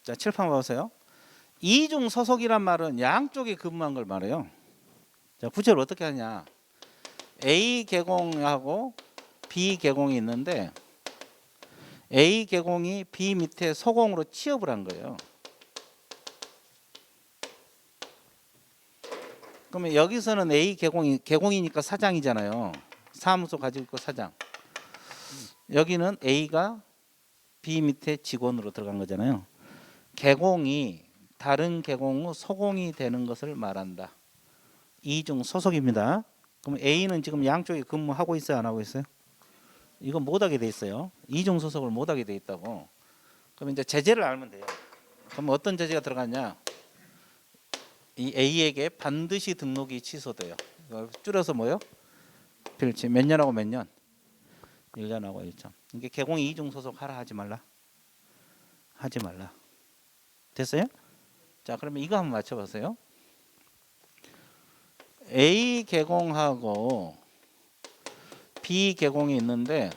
자, 칠판 봐보세요. 이중 소속이란 말은 양쪽이 근무한 걸 말해요. 자, 구체로 어떻게 하냐? A 개공하고 B 계공이 있는데 A 계공이 B 밑에 소공으로 취업을 한 거예요. 그러면 여기서는 A 계공이니까 사장이잖아요. 사무소 가지고 있고 사장. 여기는 A가 B 밑에 직원으로 들어간 거잖아요. 계공이 다른 계공 후 소공이 되는 것을 말한다. 이중 소속입니다. 그럼 A는 지금 양쪽에 근무하고 있어요, 안 하고 있어요? 이거 못하게 돼 있어요. 이중 소속을 못하게 돼 있다고. 그럼 이제 제재를 알면 돼요. 그럼 어떤 제재가 들어갔냐? 이 A에게 반드시 등록이 취소돼요. 이걸 줄여서 뭐요? 필치. 몇 년하고 몇 년? 1년하고 1년. 이게 개공이 이중 소속 하라 하지 말라. 하지 말라. 됐어요? 자, 그러면 이거 한번 맞춰 보세요. A 개공하고 B 개공이 있는데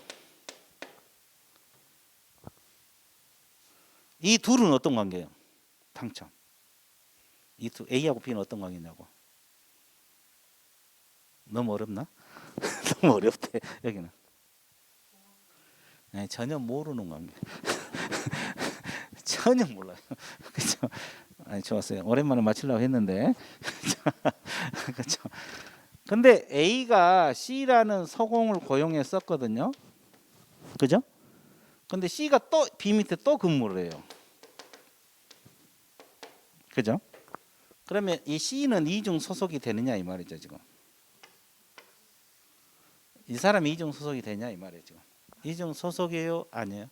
이 둘은 어떤 관계예요? 당첨. 이 두 A하고 B는 어떤 관계냐고. 너무 어렵나? 너무 어렵대 여기는. 네, 전혀 모르는 관계. 전혀 몰라요. 그렇죠? 아니 좋았어요. 오랜만에 맞추려고 했는데. 그렇죠. 근데 A가 C라는 서공을 고용했었거든요. 그죠? 근데 C가 또 B 밑에 또 근무를 해요. 그죠? 그러면 이 C는 이중 소속이 되느냐 이 말이죠 지금. 이 사람이 이중 소속이 되냐 이 말이죠. 이중 소속이에요? 아니에요?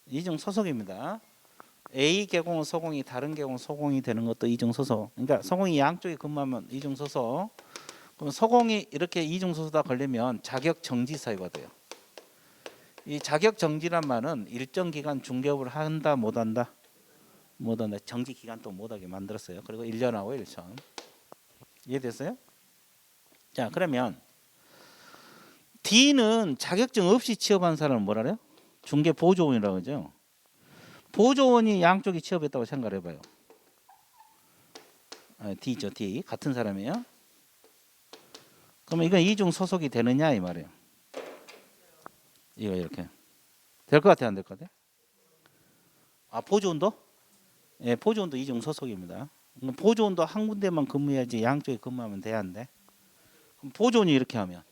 이중 소속입니다. A 계공 소공이 다른 계공 소공이 되는 것도 이중 소속. 그러니까 소공이 양쪽에 근무하면 이중 소속. 그럼 소공이 이렇게 이중 소속다 걸리면 자격 정지 사유가 돼요. 이 자격 정지란 말은 일정 기간 중개업을 한다 못 한다? 못 한다. 정지 기간 또 못 하게 만들었어요. 그리고 1년하고 1천. 이해됐어요? 자, 그러면 D는 자격증 없이 취업한 사람은 뭐라 그래요? 중개 보조원이라고 그러죠. 보조원이 양쪽이 취업했다고 생각을 해봐요. D죠, D. 같은 사람이에요. 그러면 이건 이중 소속이 되느냐 이 말이에요. 이거 이렇게 될 것 같아요, 안 될 것 같아요? 아, 보조원도? 예, 보조원도 이중 소속입니다. 보조원도 한 군데만 근무해야지 양쪽에 근무하면 돼야한데. 그럼 보조원이 이렇게 하면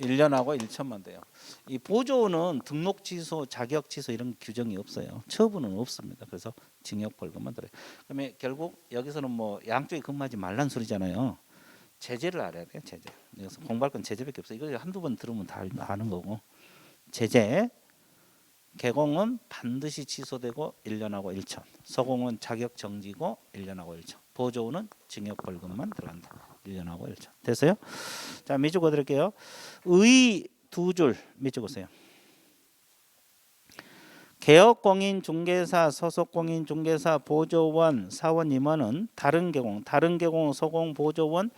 1년하고 1천만 돼요. 이 보조원은 등록 취소, 자격 취소 이런 규정이 없어요. 처분은 없습니다. 그래서 징역 벌금만 들어요. 그러면 결국 여기서는 뭐 양쪽에 근무하지 말란 소리잖아요. 제재를 알아야 돼요. 제재. 그래서 공부할 건 제재밖에 없어요. 이거 한두 번 들으면 다 아는 거고. 제재. 개공은 반드시 취소되고 1년하고 1천. 서공은 자격 정지고 1년하고 1천. 보조원은 징역 벌금만 들어간다. 1년하고 1천. 됐어요? 자, 밑줄 그어드릴게요. 의 두 줄 밑줄 그으세요. 개업공인 중개사, 소속공인 중개사, 보조원, 사원, 임원은 다른 계공, 소공, 보조원,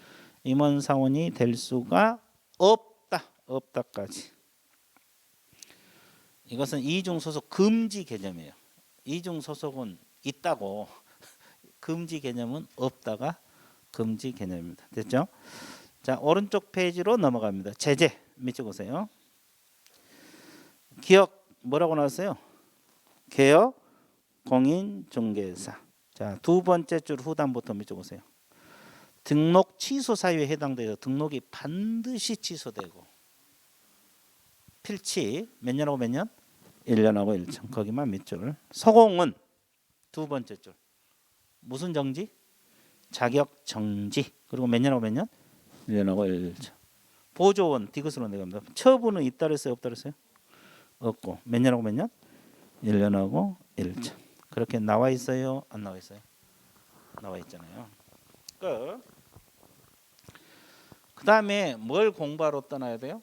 임원, 사원이 될 수가 없다. 없다까지. 이것은 이중 소속 금지 개념이에요. 이중 소속은 있다고 금지 개념은 없다가 금지 개념입니다. 됐죠? 자, 오른쪽 페이지로 넘어갑니다. 제재 밑줄 보세요. 기업 뭐라고 나왔어요? 개업 공인 중개사. 자, 두 번째 줄 후단부터 밑줄 보세요. 등록 취소 사유에 해당돼요. 등록이 반드시 취소되고 필치 몇 년하고 몇 년? 1년하고 1천. 거기만 밑줄. 서공은 두 번째 줄. 무슨 정지? 자격 정지. 그리고 몇 년하고 몇 년? 1년하고 1천. 보조원 디귿으로 내갑니다. 처분은 있다 그랬어요? 없다 그랬어요? 없고. 몇 년하고 몇 년? 1년하고 1천. 그렇게 나와 있어요? 안 나와 있어요? 나와 있잖아요. 그 다음에 뭘 공부하러 떠나야 돼요?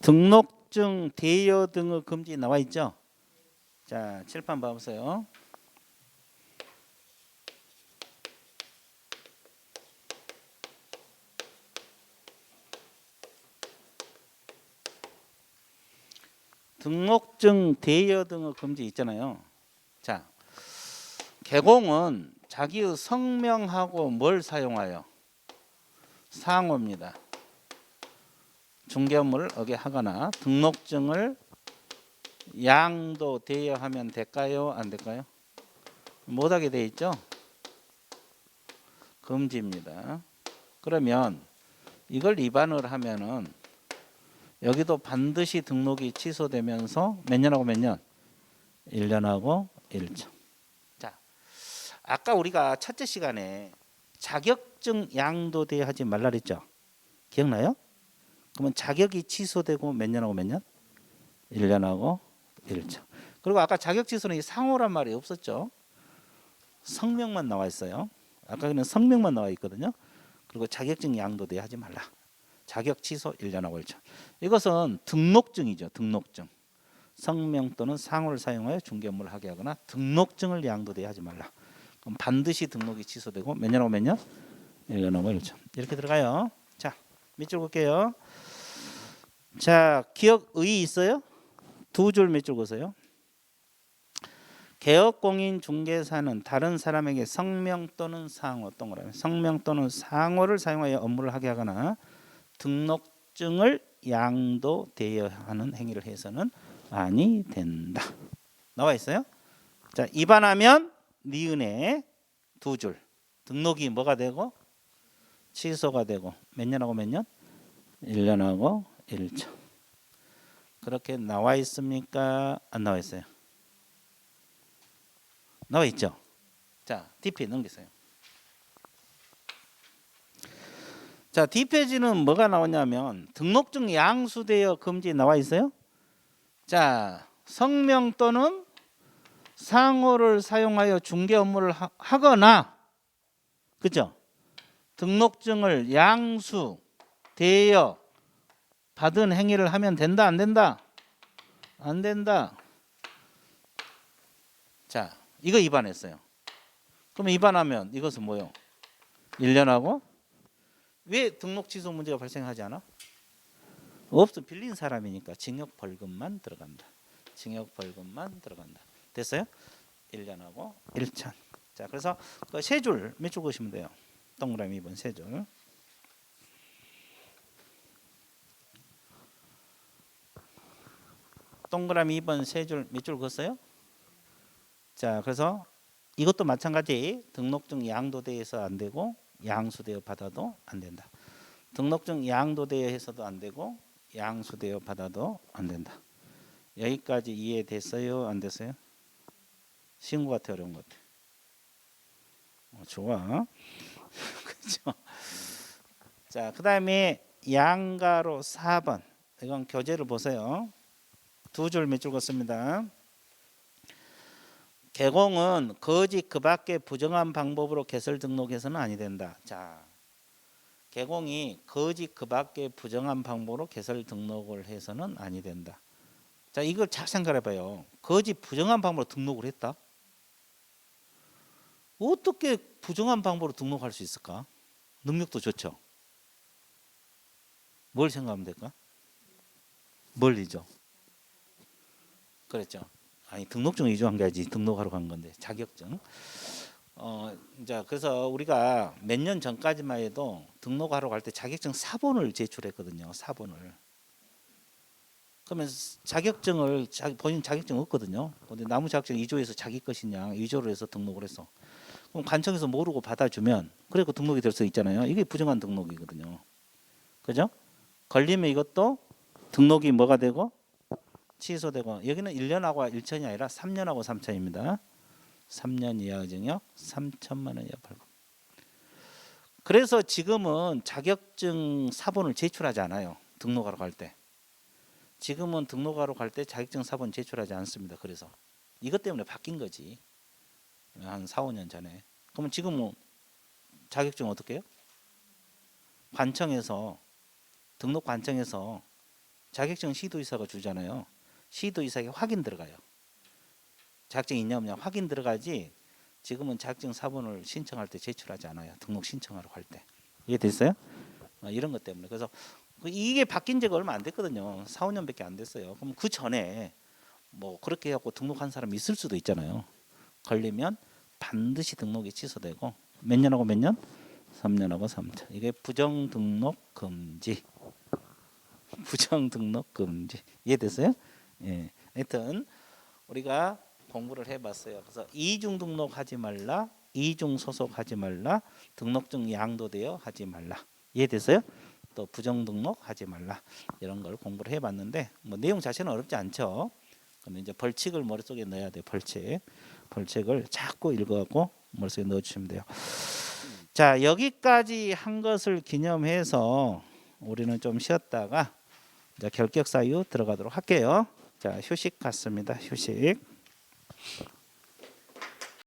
등록증 대여 등의 금지 나와 있죠? 자, 칠판 봐보세요. 등록증 대여 등의 금지 있잖아요. 자, 개공은 자기의 성명하고 뭘 사용하여? 상호입니다. 중개업무를 의뢰하거나 등록증을 양도 대여하면 될까요? 안 될까요? 못하게 돼 있죠? 금지입니다. 그러면 이걸 위반을 하면은 여기도 반드시 등록이 취소되면서 몇 년하고 몇 년? 1년하고 1년. 자, 아까 우리가 첫째 시간에 자격증 양도 대여하지 말라 그랬죠? 기억나요? 그러면 자격이 취소되고 몇 년하고 몇 년? 1년하고 1년. 그리고 아까 자격 취소는 상호란 말이 없었죠? 성명만 나와 있어요. 아까 그냥 성명만 나와 있거든요. 그리고 자격증 양도 대여하지 말라. 자격 취소 1년하고 1년. 이것은 등록증이죠. 등록증. 성명 또는 상호를 사용하여 중개 업무를 하게 하거나 등록증을 양도 대여하지 말라. 그럼 반드시 등록이 취소되고 몇 년하고 몇 년? 1년하고 1년. 이렇게 들어가요. 자, 밑줄 볼게요. 자, 기억의 있어요? 두 줄 밑줄 그으세요. 개업공인 중개사는 다른 사람에게 성명 또는 상호 동그라미 성명 또는 상호를 사용하여 업무를 하게 하거나 등록증을 양도 대여하는 행위를 해서는 아니 된다. 나와 있어요? 자, 위반하면 니은에 두 줄. 등록이 뭐가 되고 취소가 되고 몇 년하고 몇 년? 1년하고 1년. 그렇게 나와 있습니까? 안 나와 있어요? 나와 있죠? 자, D페이지 넘기세요. 자, D페이지는 뭐가 나오냐면 등록증 양수 대여 금지 나와 있어요? 자, 성명 또는 상호를 사용하여 중개 업무를 하거나 그죠? 등록증을 양수 대여 받은 행위를 하면 된다 안 된다? 안 된다. 자, 이거 위반했어요. 그러면 위반하면 이것은 뭐요? 1년하고 왜 등록 취소 문제가 발생하지 않아? 없어. 빌린 사람이니까 징역 벌금만 들어간다. 징역 벌금만 들어간다. 됐어요? 1년하고 1천. 자, 그래서 그 세 줄 밑줄 그으시면 돼요. 동그라미 2번 세 줄. 동그라미 2번 세 줄 밑줄 그었어요? 자, 그래서 이것도 마찬가지 등록증 양도대여해서 안 되고 양수대여 받아도 안 된다. 등록증 양도대여해서도 안 되고 양수대여 받아도 안 된다. 여기까지 이해됐어요? 안 됐어요? 쉬운 것 같아? 어려운 것 같아? 좋아. 그렇죠? 자, 그 다음에 양가로 4번. 이건 교재를 보세요. 두 줄 밑줄 긋습니다. 개공은 거짓 그 밖에 부정한 방법으로 개설 등록해서는 아니 된다. 자, 개공이 거짓 그 밖에 부정한 방법으로 개설 등록을 해서는 아니 된다. 자, 이걸 잘 생각해 봐요. 거짓 부정한 방법으로 등록을 했다. 어떻게 부정한 방법으로 등록할 수 있을까? 능력도 좋죠. 뭘 생각하면 될까? 멀리죠. 그랬죠. 아니, 등록증 위조한 게 아니지. 등록하러 간 건데 자격증. 이제 그래서 우리가 몇 년 전까지만 해도 등록하러 갈 때 자격증 사본을 제출했거든요. 사본을. 그러면 자격증을 본인 자격증 없거든요. 근데 나무 자격증 위조해서 자기 것이냐 위조를 해서 등록을 했어. 그럼 관청에서 모르고 받아주면 그래 그 등록이 될 수 있잖아요. 이게 부정한 등록이거든요. 그죠? 걸리면 이것도 등록이 뭐가 되고 취소되고 여기는 1년하고 1천이 아니라 3년하고 3천입니다. 3년 이하 징역 3천만 원 이하 벌금. 그래서 지금은 자격증 사본을 제출하지 않아요. 등록하러 갈 때. 지금은 등록하러 갈 때 자격증 사본 제출하지 않습니다. 그래서 이것 때문에 바뀐 거지. 한 4, 5년 전에. 그러면 지금은 자격증 어떻게 해요? 관청에서 등록 관청에서 자격증 시도의사가 주잖아요. 시도의사에게 확인 들어가요. 자격증 있냐 없냐 확인 들어가지. 지금은 자격증 사본을 신청할 때 제출하지 않아요. 등록 신청하러 갈 때. 이해 됐어요? 이런 것 때문에. 그래서 이게 바뀐 지가 얼마 안 됐거든요. 4, 5년밖에 안 됐어요. 그럼 그 전에 뭐 그렇게 해갖고 등록한 사람이 있을 수도 있잖아요. 걸리면 반드시 등록이 취소되고 몇 년하고 몇 년? 3년하고 3년. 이게 부정 등록 금지. 부정 등록 금지. 이해됐어요? 예. 하여튼 우리가 공부를 해봤어요. 그래서 이중 등록하지 말라, 이중 소속하지 말라, 등록증 양도되어 하지 말라. 이해됐어요? 또 부정 등록하지 말라. 이런 걸 공부를 해봤는데 뭐 내용 자체는 어렵지 않죠. 근데 이제 벌칙을 머릿속에 넣어야 돼요. 벌칙을 자꾸 읽어갖고 머릿속에 넣어주시면 돼요. 자, 여기까지 한 것을 기념해서 우리는 좀 쉬었다가 이제 결격 사유 들어가도록 할게요. 자, 휴식 갖습니다. 휴식.